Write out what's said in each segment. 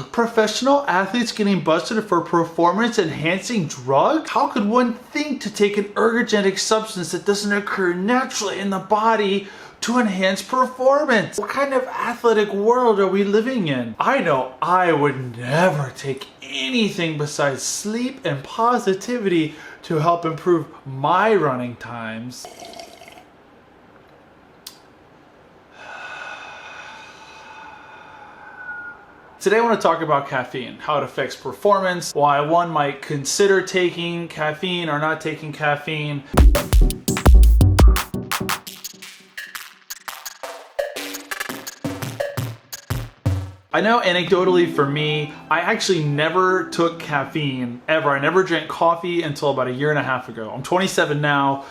Professional athletes getting busted for performance-enhancing drugs? How could one think to take an ergogenic substance that doesn't occur naturally in the body to enhance performance? What kind of athletic world are we living in? I know I would never take anything besides sleep and positivity to help improve my running times. Today I want to talk about caffeine, how it affects performance, why one might consider taking caffeine or not taking caffeine. I know anecdotally for me, I actually never took caffeine ever. I never drank coffee until about 1.5 years ago. I'm 27 now.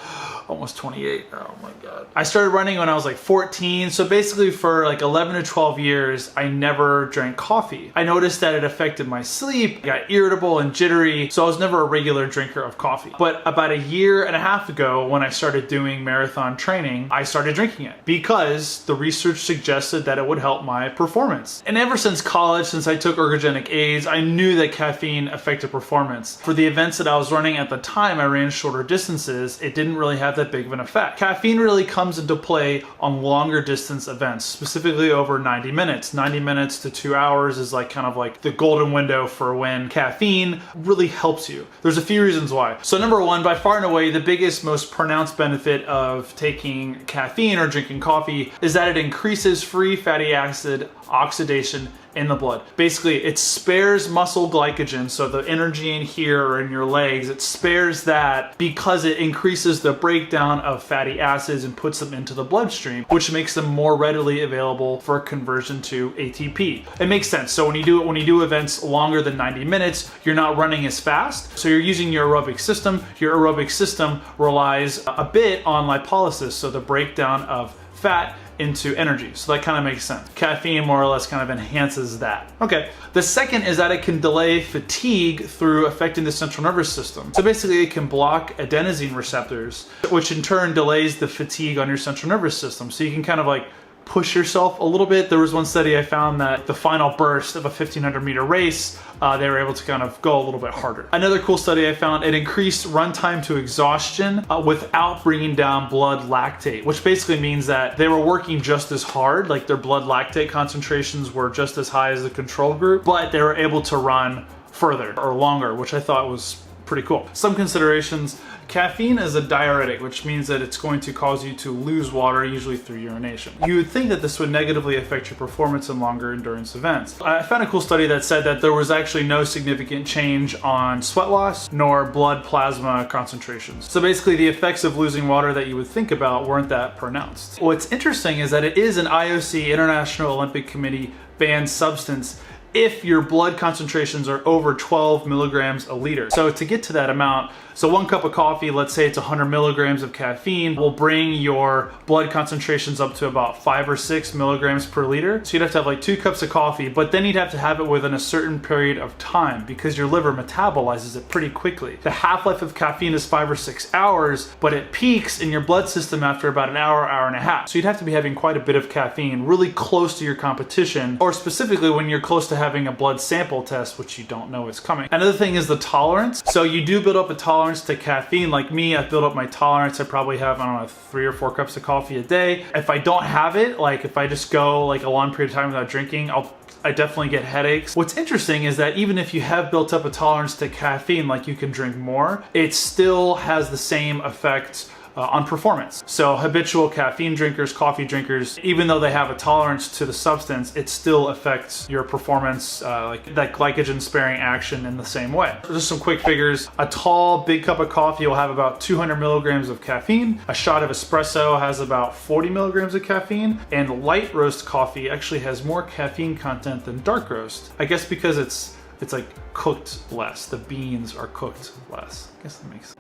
Almost 28. Oh my God. I started running when I was like 14. So basically for like 11 to 12 years, I never drank coffee. I noticed that it affected my sleep, I got irritable and jittery. So I was never a regular drinker of coffee. But about 1.5 years ago, when I started doing marathon training, I started drinking it because the research suggested that it would help my performance. And ever since college, since I took ergogenic aids, I knew that caffeine affected performance. For the events that I was running at the time, I ran shorter distances. It didn't really have that big of an effect. Caffeine really comes into play on longer distance events, specifically over 90 minutes. 90 minutes to 2 hours is like kind of like the golden window for when caffeine really helps you. There's a few reasons why. So number one, by far and away, the biggest, most pronounced benefit of taking caffeine or drinking coffee is that it increases free fatty acid oxidation in the blood. Basically, it spares muscle glycogen, so the energy in here or in your legs, it spares that because it increases the breakdown of fatty acids and puts them into the bloodstream, which makes them more readily available for conversion to ATP. It makes sense. So when you do events longer than 90 minutes, you're not running as fast, so you're using your aerobic system. Your aerobic system relies a bit on lipolysis, so the breakdown of fat into energy. So that kind of makes sense. Caffeine more or less kind of enhances that. Okay. The second is that it can delay fatigue through affecting the central nervous system. So basically it can block adenosine receptors, which in turn delays the fatigue on your central nervous system. So you can kind of like push yourself a little bit. There was one study I found that the final burst of a 1500 meter race, they were able to kind of go a little bit harder. Another cool study I found, it increased run time to exhaustion without bringing down blood lactate, which basically means that they were working just as hard, like their blood lactate concentrations were just as high as the control group, but they were able to run further or longer, which I thought was pretty cool. Some considerations: caffeine is a diuretic, which means that it's going to cause you to lose water, usually through urination. You would think that this would negatively affect your performance in longer endurance events. I found a cool study that said that there was actually no significant change on sweat loss nor blood plasma concentrations. So basically the effects of losing water that you would think about weren't that pronounced. What's interesting is that it is an IOC, International Olympic Committee, banned substance if your blood concentrations are over 12 milligrams a liter. So to get to that amount, so 1 cup of coffee, let's say it's 100 milligrams of caffeine, will bring your blood concentrations up to about 5 or 6 milligrams per liter. So you'd have to have like 2 cups of coffee, but then you'd have to have it within a certain period of time because your liver metabolizes it pretty quickly. The half-life of caffeine is 5 or 6 hours, but it peaks in your blood system after about an hour, hour and a half. So you'd have to be having quite a bit of caffeine really close to your competition, or specifically when you're close to having a blood sample test, which you don't know is coming. Another thing is the tolerance. So you do build up a tolerance to caffeine. Like me, I've built up my tolerance. I probably have, I don't know, 3 or 4 cups of coffee a day. If I don't have it, like if I just go like a long period of time without drinking, I definitely get headaches. What's interesting is that even if you have built up a tolerance to caffeine, like you can drink more, it still has the same effect on performance. So habitual caffeine drinkers, coffee drinkers, even though they have a tolerance to the substance, it still affects your performance, like that glycogen sparing action in the same way. Just some quick figures. A tall, big cup of coffee will have about 200 milligrams of caffeine. A shot of espresso has about 40 milligrams of caffeine, and light roast coffee actually has more caffeine content than dark roast. I guess because it's like cooked less. The beans are cooked less. I guess that makes sense.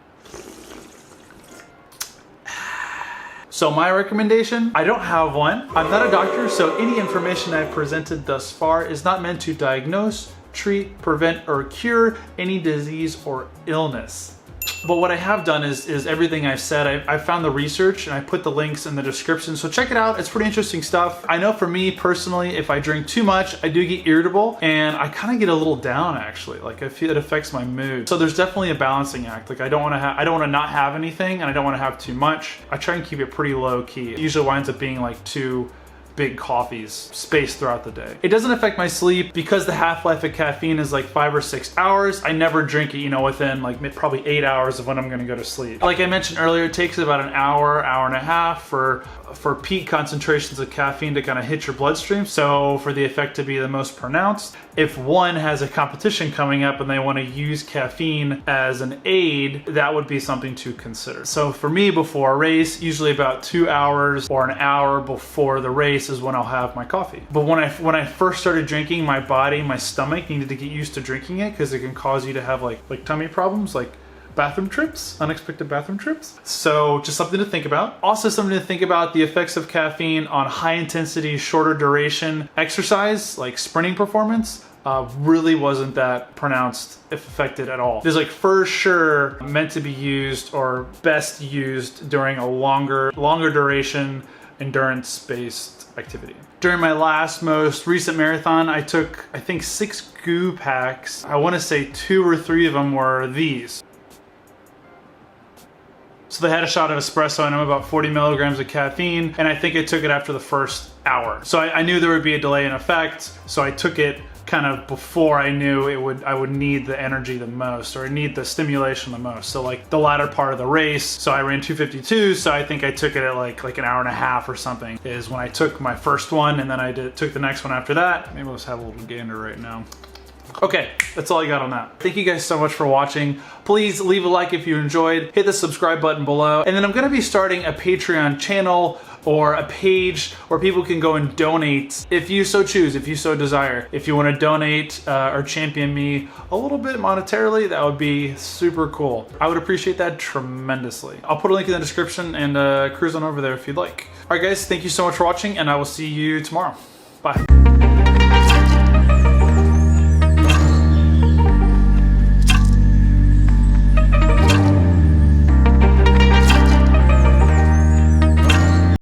So my recommendation, I don't have one. I'm not a doctor, so any information I've presented thus far is not meant to diagnose, treat, prevent, or cure any disease or illness. But what I have done is everything I've said, I found the research and I put the links in the description. So check it out. It's pretty interesting stuff. I know for me personally, if I drink too much, I do get irritable and I kind of get a little down actually. Like I feel it affects my mood. So there's definitely a balancing act. Like I don't want to not have anything and I don't want to have too much. I try and keep it pretty low key. It usually winds up being like 2 big coffees spaced throughout the day. It doesn't affect my sleep because the half-life of caffeine is like 5 or 6 hours. I never drink it, you know, within like probably 8 hours of when I'm gonna go to sleep. Like I mentioned earlier, it takes about an hour, hour and a half for peak concentrations of caffeine to kind of hit your bloodstream. So for the effect to be the most pronounced, if one has a competition coming up and they want to use caffeine as an aid, that would be something to consider. So for me, before a race, usually about 2 hours or an hour before the race is when I'll have my coffee. But when I first started drinking, my body, my stomach needed to get used to drinking it because it can cause you to have like tummy problems, like bathroom trips, unexpected bathroom trips. So just something to think about. Also something to think about the effects of caffeine on high intensity, shorter duration exercise, like sprinting performance. Really wasn't that pronounced if affected at all. It is like for sure meant to be used or best used during a longer duration endurance-based activity. During my last most recent marathon, I took, I think 6 goo packs. I want to say 2 or 3 of them were these. So they had a shot of espresso in them, about 40 milligrams of caffeine, and I think I took it after the first hour. So I knew there would be a delay in effect, so I took it kind of before I knew I would need the energy the most, or need the stimulation the most. So like the latter part of the race, so I ran 2:52, so I think I took it at like an hour and a half or something, is when I took my first one, and then I took the next one after that. Maybe let's have a little gander right now. Okay, that's all I got on that. Thank you guys so much for watching. Please leave a like if you enjoyed, hit the subscribe button below, and then I'm gonna be starting a Patreon channel or a page where people can go and donate if you so choose, if you so desire. If you wanna donate or champion me a little bit monetarily, that would be super cool. I would appreciate that tremendously. I'll put a link in the description and cruise on over there if you'd like. All right guys, thank you so much for watching and I will see you tomorrow. Bye.